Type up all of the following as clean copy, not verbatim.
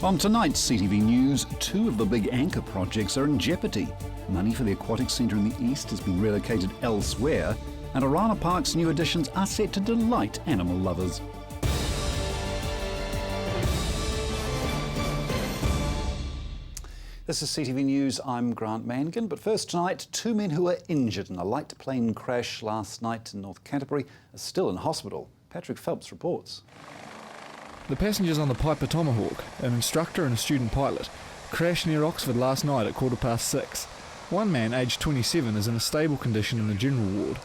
On tonight's CTV News, two of the big anchor projects are in jeopardy. Money for the aquatic centre in the east has been relocated elsewhere, and Arana Park's new additions are set to delight animal lovers. This is CTV News, I'm Grant Mangan, but first tonight, two men who were injured in a light plane crash last night in North Canterbury are still in hospital. Patrick Phelps reports. The passengers on the Piper Tomahawk, an instructor and a student pilot, crashed near Oxford last night at 6:15. One man, aged 27, is in a stable condition in the general ward.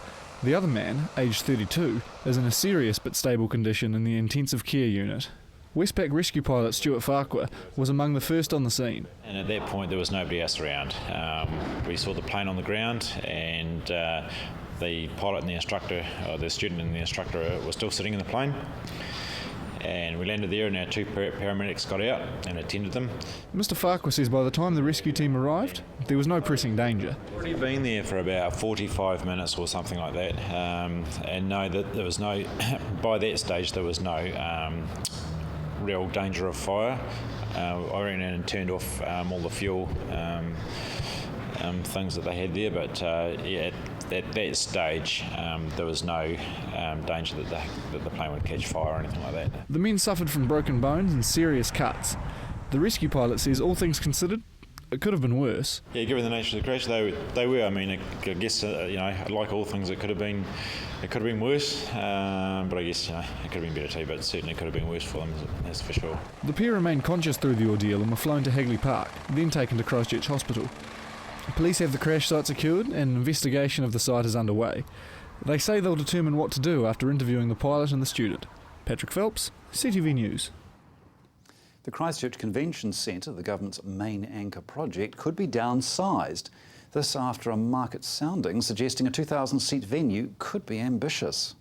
The other man, aged 32, is in a serious but stable condition in the intensive care unit. Westpac rescue pilot Stuart Farquhar was among the first on the scene. And at that point there was nobody else around. We saw the plane on the ground, and the pilot and the instructor, or the student and the instructor, were still sitting in the plane. And we landed there, and our two paramedics got out and attended them. Mr Farquhar says by the time the rescue team arrived, there was no pressing danger. We'd already been there for about 45 minutes or something like that, and no, that there was no, by that stage there was no real danger of fire. I ran in and turned off all the fuel things that they had there, but at that stage there was no danger that the plane would catch fire or anything like that. The men suffered from broken bones and serious cuts. The rescue pilot says all things considered, it could have been worse. Yeah, given the nature of the crash, they were. I mean, I guess like all things, it could have been worse. But I guess it could have been better too. But certainly could have been worse for them, that's for sure. The pair remained conscious through the ordeal and were flown to Hagley Park, then taken to Christchurch Hospital. Police have the crash site secured, and an investigation of the site is underway. They say they'll determine what to do after interviewing the pilot and the student. Patrick Phelps, CTV News. The Christchurch Convention Centre, the government's main anchor project, could be downsized. This after a market sounding suggesting a 2,000-seat venue could be ambitious.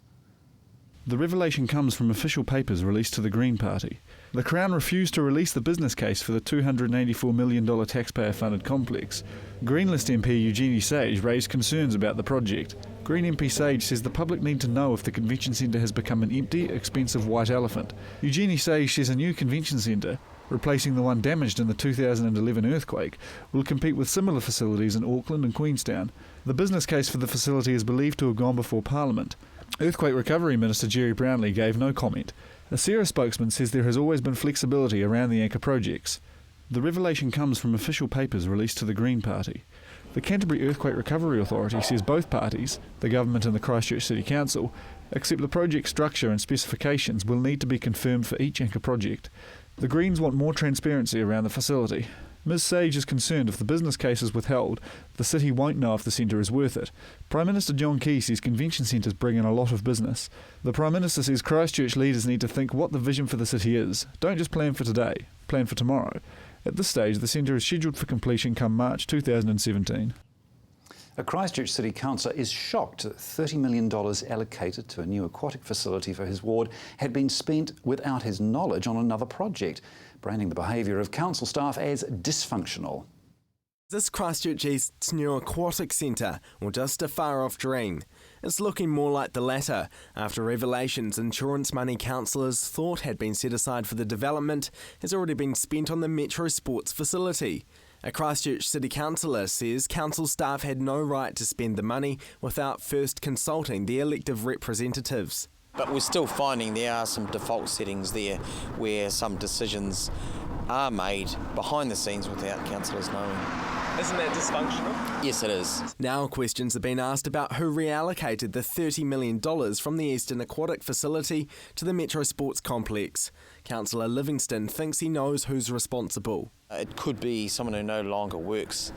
The revelation comes from official papers released to the Green Party. The Crown refused to release the business case for the $284 million taxpayer-funded complex. Green List MP Eugenie Sage raised concerns about the project. Green MP Sage says the public need to know if the convention centre has become an empty, expensive white elephant. Eugenie Sage says a new convention centre, replacing the one damaged in the 2011 earthquake, will compete with similar facilities in Auckland and Queenstown. The business case for the facility is believed to have gone before Parliament. Earthquake Recovery Minister Jerry Brownlee gave no comment. A SERA spokesman says there has always been flexibility around the anchor projects. The revelation comes from official papers released to the Green Party. The Canterbury Earthquake Recovery Authority says both parties, the government and the Christchurch City Council, accept the project structure and specifications will need to be confirmed for each anchor project. The Greens want more transparency around the facility. Ms Sage is concerned if the business case is withheld, the city won't know if the centre is worth it. Prime Minister John Key says convention centres bring in a lot of business. The Prime Minister says Christchurch leaders need to think what the vision for the city is. Don't just plan for today, plan for tomorrow. At this stage, the centre is scheduled for completion come March 2017. A Christchurch City Councillor is shocked that $30 million allocated to a new aquatic facility for his ward had been spent without his knowledge on another project, branding the behaviour of council staff as dysfunctional. Is this Christchurch East's new aquatic centre, or just a far-off dream? It's looking more like the latter, after revelations insurance money councillors thought had been set aside for the development has already been spent on the Metro Sports facility. A Christchurch City Councillor says council staff had no right to spend the money without first consulting the elective representatives. But we're still finding there are some default settings there where some decisions are made behind the scenes without councillors knowing. Isn't that dysfunctional? Yes, it is. Now questions have been asked about who reallocated the $30 million from the Eastern Aquatic Facility to the Metro Sports Complex. Councillor Livingston thinks he knows who's responsible. It could be someone who no longer works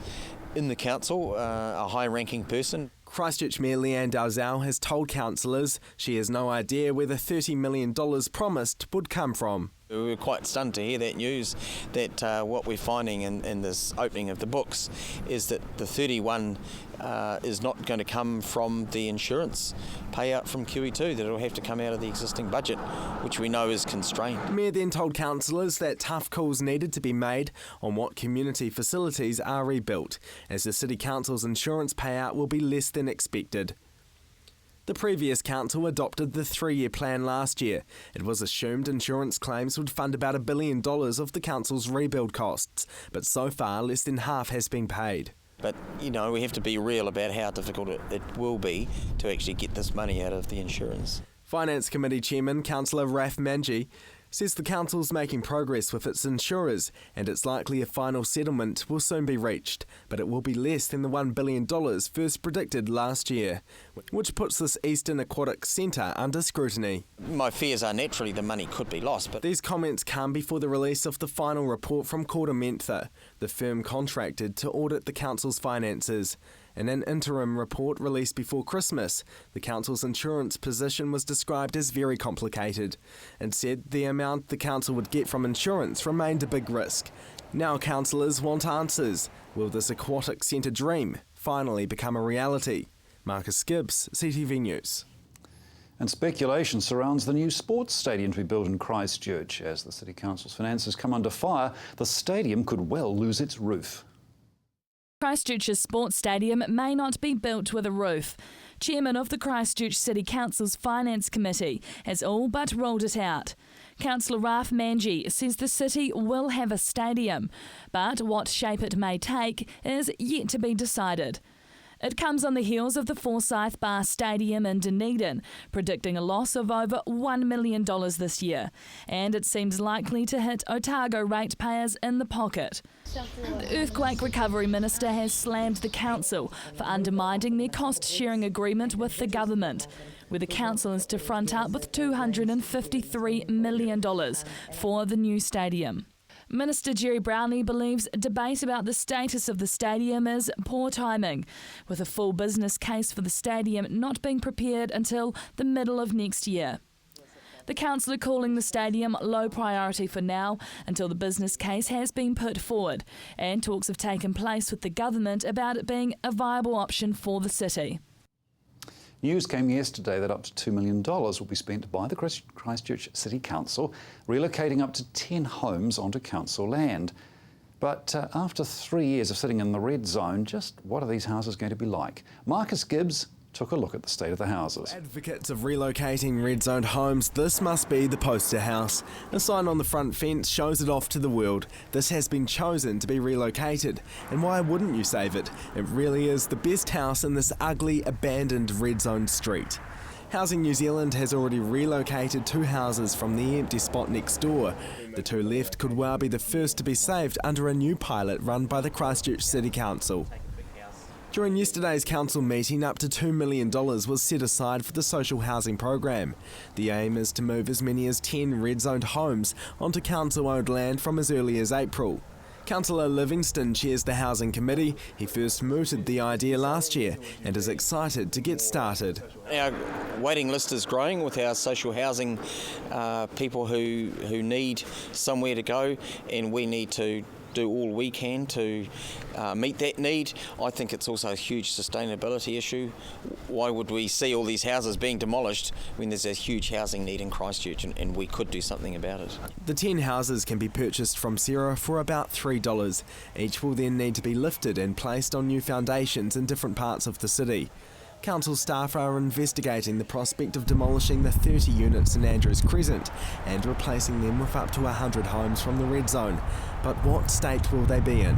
in the council, a high-ranking person. Christchurch Mayor Leanne Dalzell has told councillors she has no idea where the $30 million promised would come from. We were quite stunned to hear that news, that what we're finding in this opening of the books is that the 31 is not going to come from the insurance payout from QE2, that it'll have to come out of the existing budget, which we know is constrained. The Mayor then told councillors that tough calls needed to be made on what community facilities are rebuilt, as the City Council's insurance payout will be less than expected. The previous council adopted the 3-year plan last year. It was assumed insurance claims would fund about $1 billion of the council's rebuild costs, but so far less than half has been paid. But, we have to be real about how difficult it will be to actually get this money out of the insurance. Finance Committee Chairman Councillor Raf Manji says the council's making progress with its insurers and it's likely a final settlement will soon be reached, but it will be less than the $1 billion first predicted last year, which puts this Eastern Aquatic Centre under scrutiny. My fears are naturally the money could be lost, but These comments come before the release of the final report from Korda Mentha, the firm contracted to audit the council's finances. In an interim report released before Christmas, the council's insurance position was described as very complicated and said the amount the council would get from insurance remained a big risk. Now councillors want answers. Will this aquatic centre dream finally become a reality? Marcus Gibbs, CTV News. And speculation surrounds the new sports stadium to be built in Christchurch. As the City Council's finances come under fire, the stadium could well lose its roof. Christchurch's sports stadium may not be built with a roof. Chairman of the Christchurch City Council's Finance Committee has all but ruled it out. Councillor Raf Manji says the city will have a stadium, but what shape it may take is yet to be decided. It comes on the heels of the Forsyth Bar Stadium in Dunedin, predicting a loss of over $1 million this year, and it seems likely to hit Otago ratepayers in the pocket. The Earthquake Recovery Minister has slammed the council for undermining their cost-sharing agreement with the government, where the council is to front up with $253 million for the new stadium. Minister Jerry Brownlee believes debate about the status of the stadium is poor timing, with a full business case for the stadium not being prepared until the middle of next year. The council are calling the stadium low priority for now until the business case has been put forward, and talks have taken place with the government about it being a viable option for the city. News came yesterday that up to $2 million will be spent by the Christchurch City Council, relocating up to 10 homes onto council land. But after 3 years of sitting in the red zone, just what are these houses going to be like? Marcus Gibbs took a look at the state of the houses. Advocates of relocating red-zoned homes, this must be the poster house. A sign on the front fence shows it off to the world. This has been chosen to be relocated. And why wouldn't you save it? It really is the best house in this ugly, abandoned red-zoned street. Housing New Zealand has already relocated 2 houses from the empty spot next door. The 2 left could well be the first to be saved under a new pilot run by the Christchurch City Council. During yesterday's council meeting, up to $2 million was set aside for the social housing program. The aim is to move as many as 10 red-zoned homes onto council-owned land from as early as April. Councillor Livingston chairs the Housing Committee. He first mooted the idea last year and is excited to get started. Our waiting list is growing with our social housing people who need somewhere to go, and we need to do all we can to meet that need. I think it's also a huge sustainability issue. Why would we see all these houses being demolished when there's a huge housing need in Christchurch, and we could do something about it? The 10 houses can be purchased from Sarah for about $3. Each will then need to be lifted and placed on new foundations in different parts of the city. Council staff are investigating the prospect of demolishing the 30 units in Andrews Crescent and replacing them with up to 100 homes from the red zone. But what state will they be in?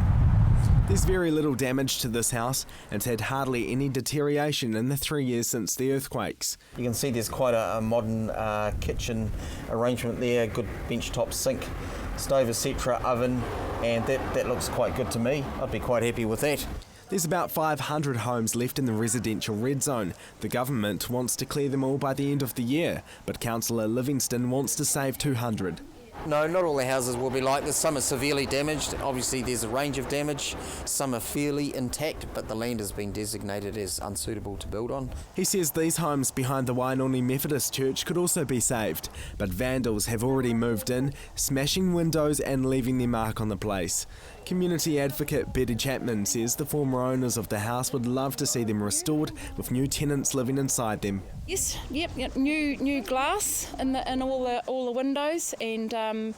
There's very little damage to this house and it's had hardly any deterioration in the 3 years since the earthquakes. You can see there's quite a modern kitchen arrangement there, good bench-top sink, stove, etc., oven, and that looks quite good to me. I'd be quite happy with that. There's about 500 homes left in the residential red zone. The government wants to clear them all by the end of the year, but Councillor Livingston wants to save 200. No, not all the houses will be like this. Some are severely damaged. Obviously there's a range of damage. Some are fairly intact, but the land has been designated as unsuitable to build on. He says these homes behind the Wainoni Methodist Church could also be saved, but vandals have already moved in, smashing windows and leaving their mark on the place. Community advocate Betty Chapman says the former owners of the house would love to see them restored with new tenants living inside them. Yes, yep, new glass in all the windows, and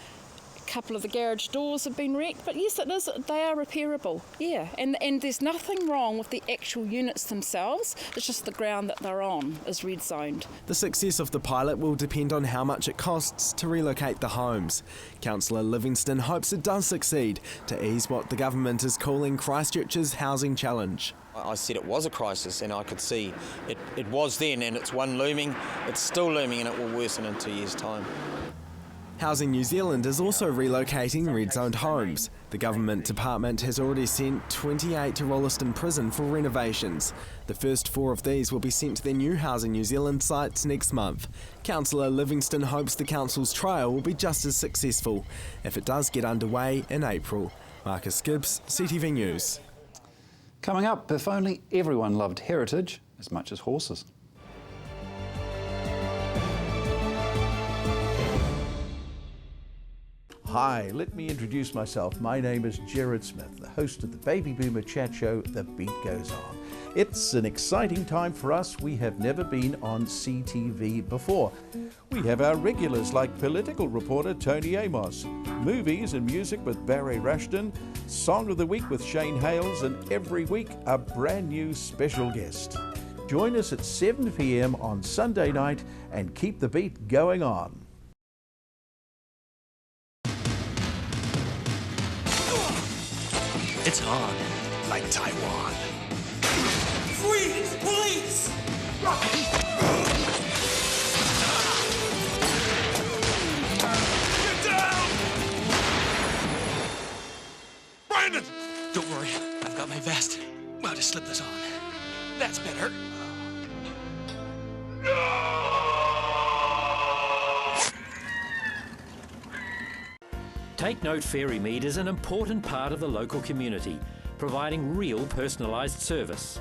couple of the garage doors have been wrecked, but yes, it is. They are repairable, yeah. And there's nothing wrong with the actual units themselves. It's just the ground that they're on is red zoned. The success of the pilot will depend on how much it costs to relocate the homes. Councillor Livingston hopes it does succeed to ease what the government is calling Christchurch's housing challenge. I said it was a crisis, and I could see it was then, and it's one looming, it's still looming, and it will worsen in 2 years' time. Housing New Zealand is also relocating red-zoned homes. The government department has already sent 28 to Rolleston Prison for renovations. The first 4 of these will be sent to their new Housing New Zealand sites next month. Councillor Livingston hopes the council's trial will be just as successful if it does get underway in April. Marcus Gibbs, CTV News. Coming up, if only everyone loved heritage as much as horses. Hi, let me introduce myself. My name is Gerard Smith, the host of the Baby Boomer Chat Show, The Beat Goes On. It's an exciting time for us. We have never been on CTV before. We have our regulars like political reporter Tony Amos, movies and music with Barry Rushton, Song of the Week with Shane Hales, and every week a brand new special guest. Join us at 7 p.m. on Sunday night and keep the beat going on. It's on, like Taiwan. Freeze, police! Get down! Brandon! Don't worry, I've got my vest. I'll just slip this on. That's better. Take Note Ferrymead is an important part of the local community, providing real personalised service.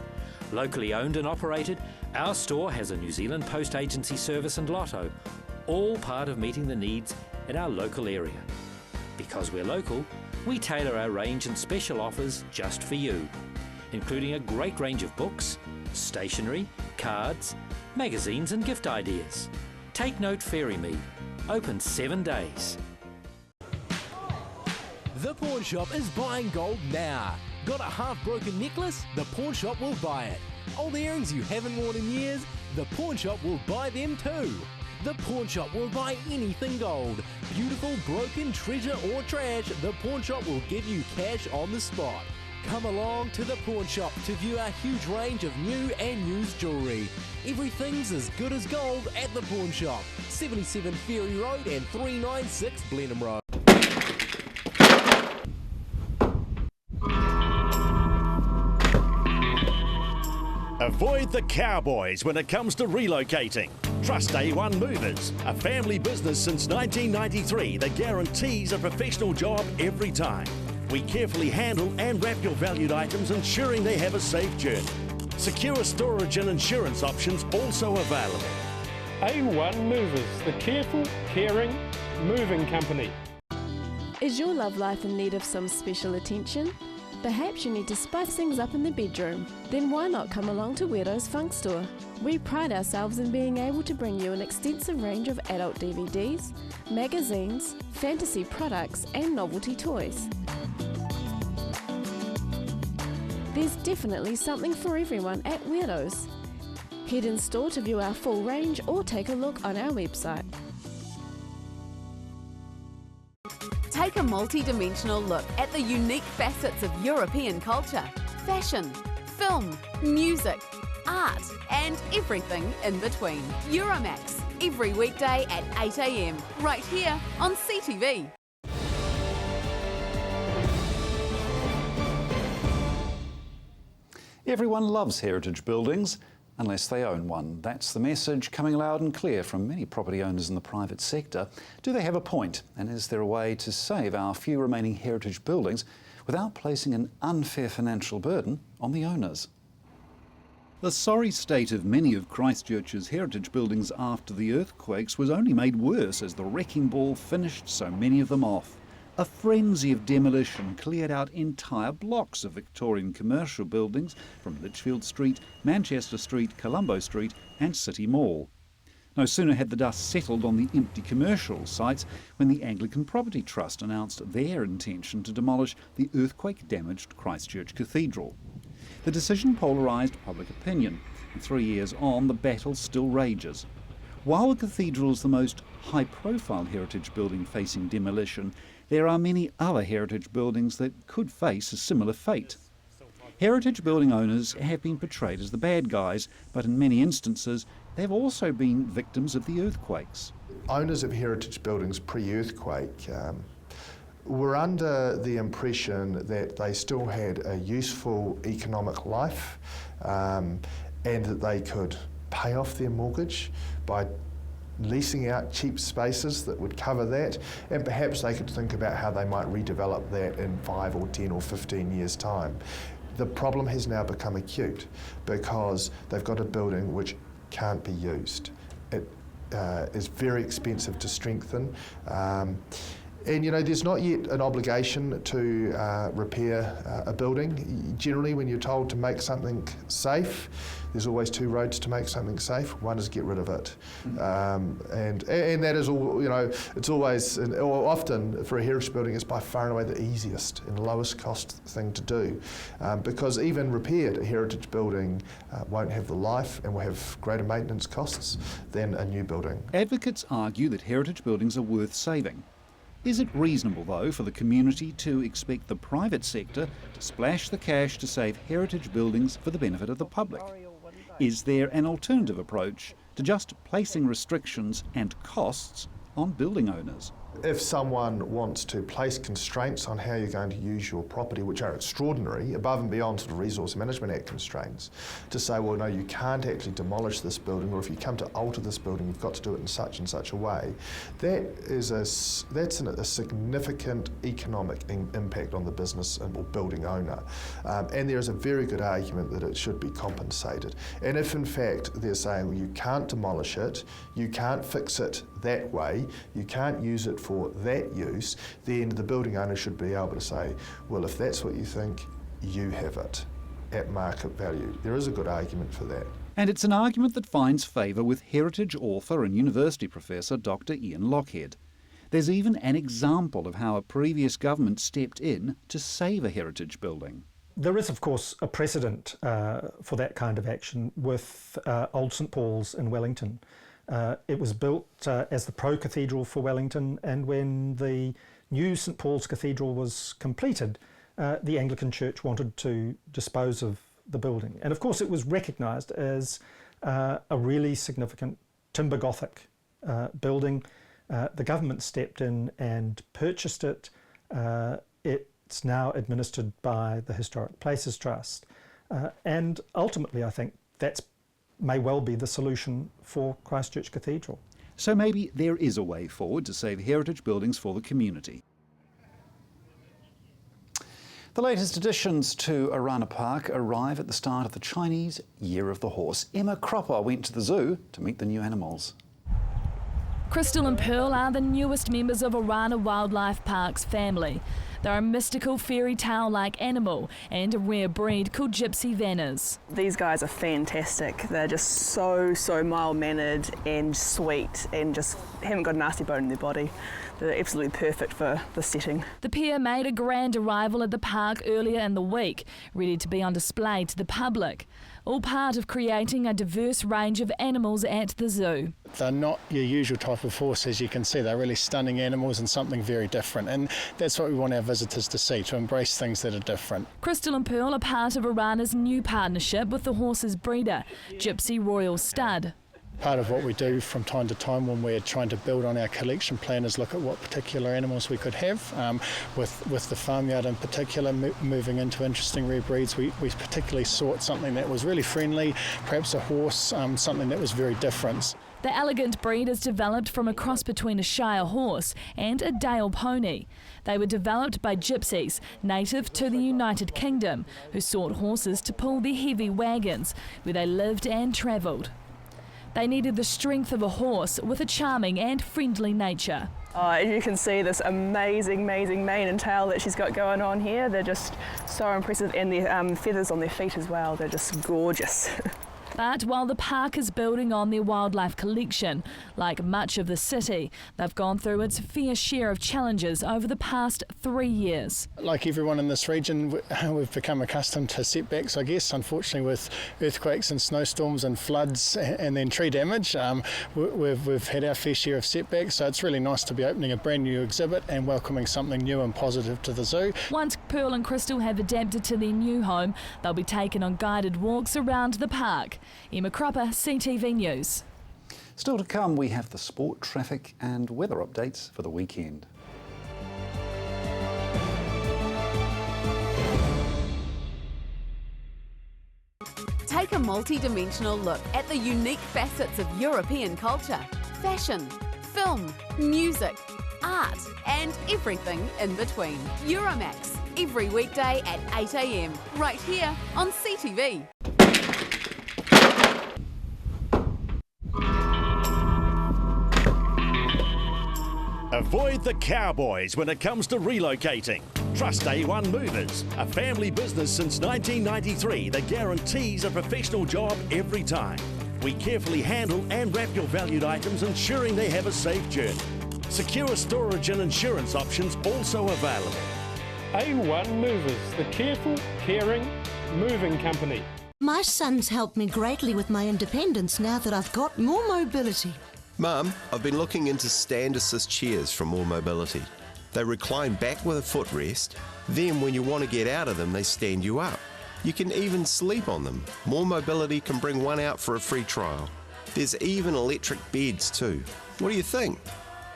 Locally owned and operated, our store has a New Zealand Post Agency service and lotto, all part of meeting the needs in our local area. Because we're local, we tailor our range and special offers just for you, including a great range of books, stationery, cards, magazines and gift ideas. Take Note Ferrymead, open 7 days. The Pawn Shop is buying gold now. Got a half-broken necklace? The Pawn Shop will buy it. Old earrings you haven't worn in years? The Pawn Shop will buy them too. The Pawn Shop will buy anything gold. Beautiful, broken, treasure or trash, the Pawn Shop will give you cash on the spot. Come along to the Pawn Shop to view our huge range of new and used jewellery. Everything's as good as gold at the Pawn Shop. 77 Ferry Road and 396 Blenheim Road. Avoid the cowboys when it comes to relocating. Trust A1 Movers, a family business since 1993 that guarantees a professional job every time. We carefully handle and wrap your valued items, ensuring they have a safe journey. Secure storage and insurance options also available. A1 Movers, the careful, caring, moving company. Is your love life in need of some special attention? Perhaps you need to spice things up in the bedroom. Then why not come along to Weirdo's Funk Store? We pride ourselves in being able to bring you an extensive range of adult DVDs, magazines, fantasy products and novelty toys. There's definitely something for everyone at Weirdo's. Head in store to view our full range or take a look on our website. Take a multi-dimensional look at the unique facets of European culture, fashion, film, music, art and everything in between. Euromax, every weekday at 8 a.m, right here on CTV. Everyone loves heritage buildings, unless they own one. That's the message coming loud and clear from many property owners in the private sector. Do they have a point? And is there a way to save our few remaining heritage buildings without placing an unfair financial burden on the owners? The sorry state of many of Christchurch's heritage buildings after the earthquakes was only made worse as the wrecking ball finished so many of them off. A frenzy of demolition cleared out entire blocks of Victorian commercial buildings from Litchfield Street, Manchester Street, Colombo Street and City Mall. No sooner had the dust settled on the empty commercial sites when the Anglican Property Trust announced their intention to demolish the earthquake-damaged Christchurch Cathedral. The decision polarised public opinion, and 3 years on, the battle still rages. While the cathedral is the most high-profile heritage building facing demolition, there are many other heritage buildings that could face a similar fate. Heritage building owners have been portrayed as the bad guys, but in many instances they've also been victims of the earthquakes. Owners of heritage buildings pre-earthquake were under the impression that they still had a useful economic life and that they could pay off their mortgage by leasing out cheap spaces that would cover that, and perhaps they could think about how they might redevelop that in 5 or 10 or 15 years' time. The problem has now become acute because they've got a building which can't be used. It is very expensive to strengthen. And you know, there's not yet an obligation to repair a building. Generally, when you're told to make something safe, there's always 2 roads to make something safe. One is get rid of it, and that is all. You know, it's always, or often for a heritage building, it's by far and away the easiest and lowest cost thing to do, because even repaired a heritage building won't have the life and will have greater maintenance costs than a new building. Advocates argue that heritage buildings are worth saving. Is it reasonable, though, for the community to expect the private sector to splash the cash to save heritage buildings for the benefit of the public? Is there an alternative approach to just placing restrictions and costs on building owners? If someone wants to place constraints on how you're going to use your property, which are extraordinary, above and beyond sort of Resource Management Act constraints, to say, well, no, you can't actually demolish this building, or if you come to alter this building, you've got to do it in such and such a way, that's a significant economic impact on the business or building owner. And there is a very good argument that it should be compensated. And if, in fact, they're saying, well, you can't demolish it, you can't fix it that way, you can't use it for that use, then the building owner should be able to say, well, if that's what you think, you have it at market value. There is a good argument for that. And it's an argument that finds favour with heritage author and university professor Dr. Ian Lockhead. There's even an example of how a previous government stepped in to save a heritage building. There is, of course, a precedent for that kind of action with Old St Paul's in Wellington. It was built as the pro-cathedral for Wellington, and when the new St Paul's Cathedral was completed, the Anglican Church wanted to dispose of the building. And of course it was recognised as a really significant timber Gothic building. The government stepped in and purchased it. It's now administered by the Historic Places Trust. And ultimately I think that's may well be the solution for Christchurch Cathedral. So maybe there is a way forward to save heritage buildings for the community. The latest additions to Arana Park arrive at the start of the Chinese Year of the Horse. Emma Cropper went to the zoo to meet the new animals. Crystal and Pearl are the newest members of Arana Wildlife Park's family. They're a mystical fairy tale-like animal and a rare breed called Gypsy Vanners. These guys are fantastic. They're just so mild-mannered and sweet and just haven't got a nasty bone in their body. They're absolutely perfect for the setting. The pair made a grand arrival at the park earlier in the week, ready to be on display to the public. All part of creating a diverse range of animals at the zoo. They're not your usual type of horse, as you can see. They're really stunning animals and something very different. And that's what we want our visitors to see, to embrace things that are different. Crystal and Pearl are part of Arana's new partnership with the horse's breeder, Gypsy Royal Stud. Part of what we do from time to time when we're trying to build on our collection plan is look at what particular animals we could have. With the farmyard in particular, moving into interesting rare breeds, we particularly sought something that was really friendly, perhaps a horse, something that was very different. The elegant breed is developed from a cross between a Shire horse and a Dale pony. They were developed by gypsies, native to the United Kingdom, who sought horses to pull their heavy wagons, where they lived and travelled. They needed the strength of a horse with a charming and friendly nature. As you can see, this amazing mane and tail that she's got going on here, they're just so impressive, and their feathers on their feet as well, they're just gorgeous. But while the park is building on their wildlife collection, like much of the city, they've gone through its fair share of challenges over the past 3 years. Like everyone in this region, we've become accustomed to setbacks, I guess, unfortunately, with earthquakes and snowstorms and floods and then tree damage. We've had our fair share of setbacks, so it's really nice to be opening a brand new exhibit and welcoming something new and positive to the zoo. Once Pearl and Crystal have adapted to their new home, they'll be taken on guided walks around the park. Emma Cropper, CTV News. Still to come, we have the sport, traffic and weather updates for the weekend. Take a multi-dimensional look at the unique facets of European culture, fashion, film, music, art and everything in between. Euromax, every weekday at 8 a.m, right here on CTV. Avoid the cowboys when it comes to relocating. Trust A1 Movers, a family business since 1993 that guarantees a professional job every time. We carefully handle and wrap your valued items, ensuring they have a safe journey. Secure storage and insurance options also available. A1 Movers, the careful, caring, moving company. My son's helped me greatly with my independence now that I've got more mobility. Mum, I've been looking into stand assist chairs from More Mobility. They recline back with a footrest, then when you want to get out of them, they stand you up. You can even sleep on them. More Mobility can bring one out for a free trial. There's even electric beds too. What do you think?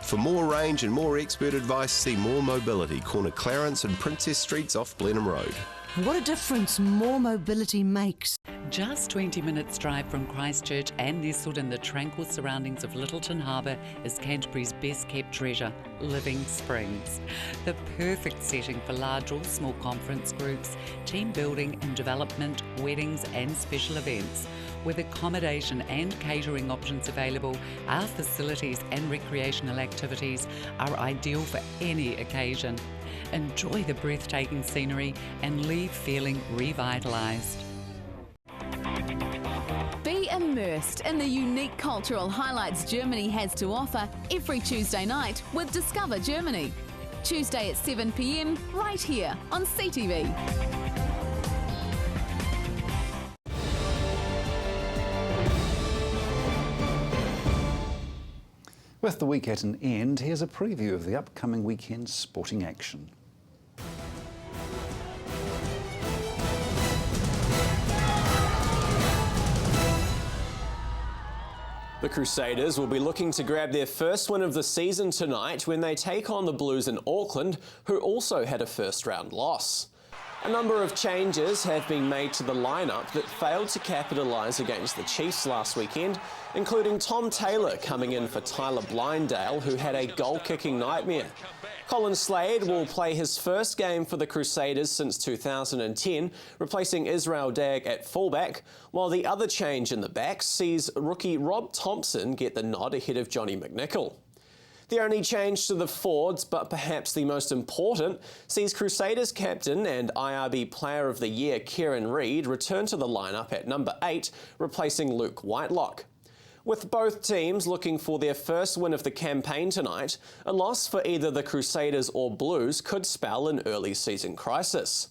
For more range and more expert advice, see More Mobility, corner Clarence and Princess Streets off Blenheim Road. What a difference More Mobility makes. Just 20 minutes drive from Christchurch and nestled in the tranquil surroundings of Littleton Harbour is Canterbury's best kept treasure, Living Springs. The perfect setting for large or small conference groups, team building and development, weddings and special events. With accommodation and catering options available, our facilities and recreational activities are ideal for any occasion. Enjoy the breathtaking scenery and leave feeling revitalised. Be immersed in the unique cultural highlights Germany has to offer every Tuesday night with Discover Germany. Tuesday at 7 p.m, right here on CTV. With the week at an end, here's a preview of the upcoming weekend's sporting action. The Crusaders will be looking to grab their first win of the season tonight when they take on the Blues in Auckland, who also had a first-round loss. A number of changes have been made to the lineup that failed to capitalise against the Chiefs last weekend, including Tom Taylor coming in for Tyler Blindale, who had a goal-kicking nightmare. Colin Slade will play his first game for the Crusaders since 2010, replacing Israel Dag at fullback, while the other change in the back sees rookie Rob Thompson get the nod ahead of Johnny McNichol. The only change to the forwards, but perhaps the most important, sees Crusaders captain and IRB Player of the Year Kieran Reid return to the lineup at number 8, replacing Luke Whitelock. With both teams looking for their first win of the campaign tonight, a loss for either the Crusaders or Blues could spell an early season crisis.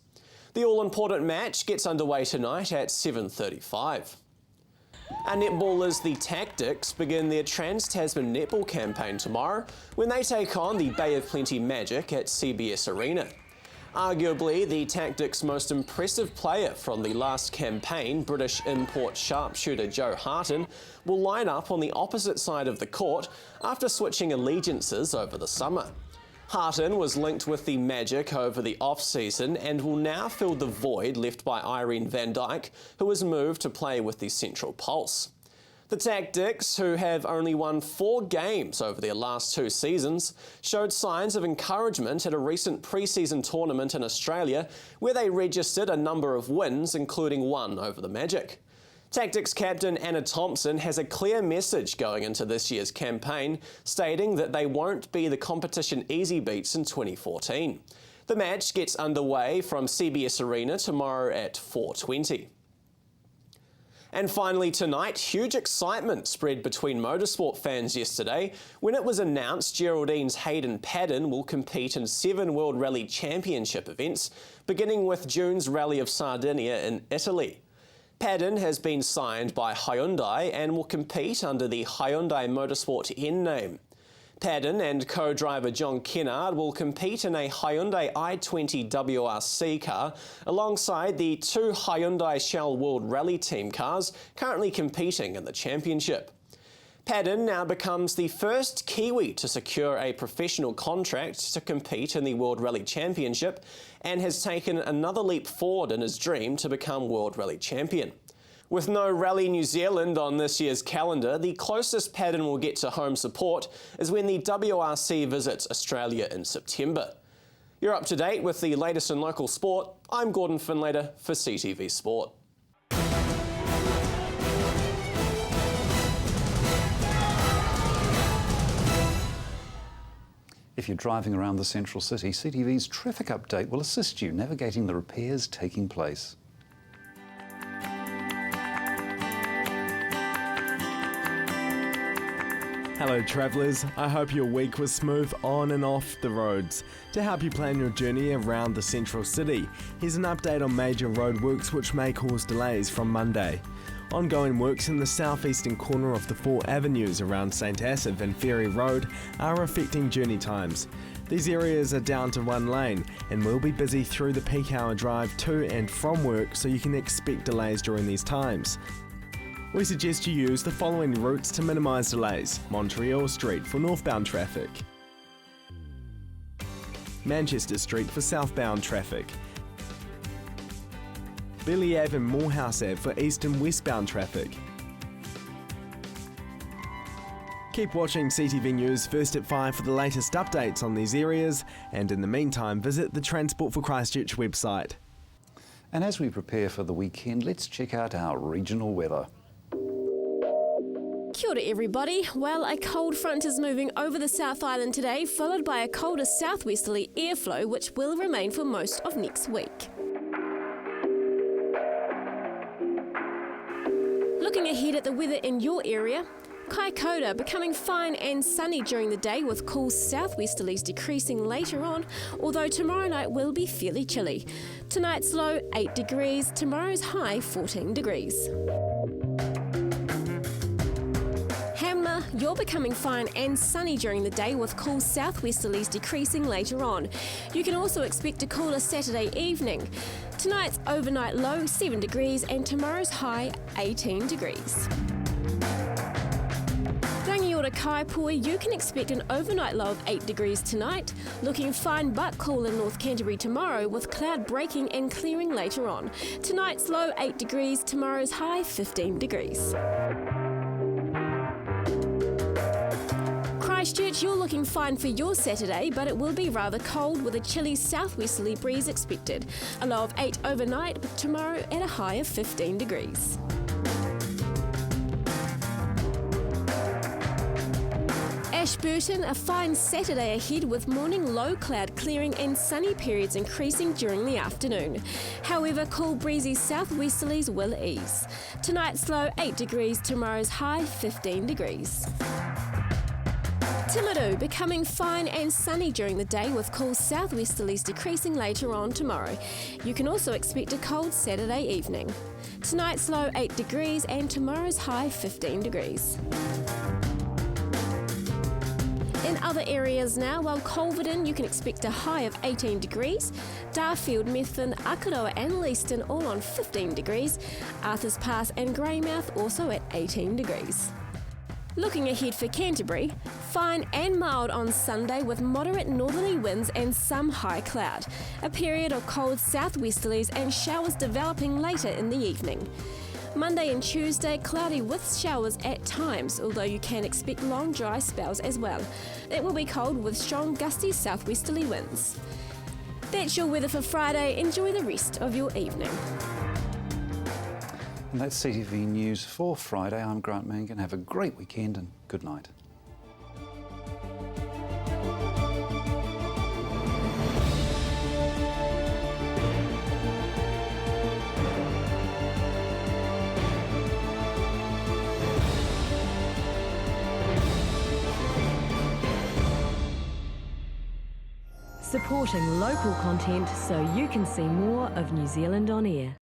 The all-important match gets underway tonight at 7:35. Our netballers, the Tactics, begin their Trans-Tasman netball campaign tomorrow when they take on the Bay of Plenty Magic at CBS Arena. Arguably the Tactics' most impressive player from the last campaign, British import sharpshooter Joe Harton, will line up on the opposite side of the court after switching allegiances over the summer. Harton was linked with the Magic over the off-season and will now fill the void left by Irene van Dijk, who has moved to play with the Central Pulse. The Tactics, who have only won 4 games over their last 2 seasons, showed signs of encouragement at a recent pre-season tournament in Australia, where they registered a number of wins, including one over the Magic. Tactics captain Anna Thompson has a clear message going into this year's campaign, stating that they won't be the competition easy beats in 2014. The match gets underway from CBS Arena tomorrow at 4:20. And finally tonight, huge excitement spread between motorsport fans yesterday when it was announced Geraldine's Hayden Paddon will compete in 7 World Rally Championship events, beginning with June's Rally of Sardinia in Italy. Paddon has been signed by Hyundai and will compete under the Hyundai Motorsport N name. Paddon and co-driver John Kennard will compete in a Hyundai i20 WRC car alongside the 2 Hyundai Shell World Rally Team cars currently competing in the championship. Paddon now becomes the first Kiwi to secure a professional contract to compete in the World Rally Championship and has taken another leap forward in his dream to become World Rally Champion. With no Rally New Zealand on this year's calendar, the closest Paddon will get to home support is when the WRC visits Australia in September. You're up to date with the latest in local sport. I'm Gordon Finlater for CTV Sport. If you're driving around the central city, CTV's traffic update will assist you navigating the repairs taking place. Hello travellers, I hope your week was smooth on and off the roads. To help you plan your journey around the central city, here's an update on major roadworks which may cause delays from Monday. Ongoing works in the southeastern corner of the 4 avenues around St Asaph and Ferry Road are affecting journey times. These areas are down to 1 lane and will be busy through the peak hour drive to and from work, so you can expect delays during these times. We suggest you use the following routes to minimise delays: Montreal Street for northbound traffic, Manchester Street for southbound traffic, Billy Ave and Morehouse Ave for east and westbound traffic. Keep watching CTV News first at 5 for the latest updates on these areas, and in the meantime visit the Transport for Christchurch website. And as we prepare for the weekend, let's check out our regional weather. Kia ora everybody. Well, a cold front is moving over the South Island today, followed by a colder southwesterly airflow which will remain for most of next week. Looking ahead at the weather in your area, Kaikoura becoming fine and sunny during the day with cool southwesterlies decreasing later on, although tomorrow night will be fairly chilly. Tonight's low 8 degrees, tomorrow's high 14 degrees. Hamler, you're becoming fine and sunny during the day with cool southwesterlies decreasing later on. You can also expect a cooler Saturday evening. Tonight's overnight low 7 degrees and tomorrow's high 18 degrees. Rangiora Kaipoi, you can expect an overnight low of 8 degrees tonight, looking fine but cool in North Canterbury tomorrow with cloud breaking and clearing later on. Tonight's low 8 degrees, tomorrow's high 15 degrees. Christchurch, you're looking fine for your Saturday, but it will be rather cold with a chilly southwesterly breeze expected. A low of 8 overnight, with tomorrow at a high of 15 degrees. Ashburton, a fine Saturday ahead with morning low cloud clearing and sunny periods increasing during the afternoon. However, cool breezy southwesterlies will ease. Tonight's low 8 degrees, tomorrow's high 15 degrees. Timaru, becoming fine and sunny during the day with cool southwesterlies decreasing later on tomorrow. You can also expect a cold Saturday evening. Tonight's low 8 degrees and tomorrow's high 15 degrees. In other areas now, while Culverden, you can expect a high of 18 degrees. Darfield, Methven, Akaroa and Leaston all on 15 degrees. Arthur's Pass and Greymouth also at 18 degrees. Looking ahead for Canterbury, fine and mild on Sunday with moderate northerly winds and some high cloud. A period of cold southwesterlies and showers developing later in the evening. Monday and Tuesday, cloudy with showers at times, although you can expect long dry spells as well. It will be cold with strong gusty southwesterly winds. That's your weather for Friday. Enjoy the rest of your evening. And that's CTV News for Friday. I'm Grant Mangan. Have a great weekend and good night. supporting local content so you can see more of New Zealand on air.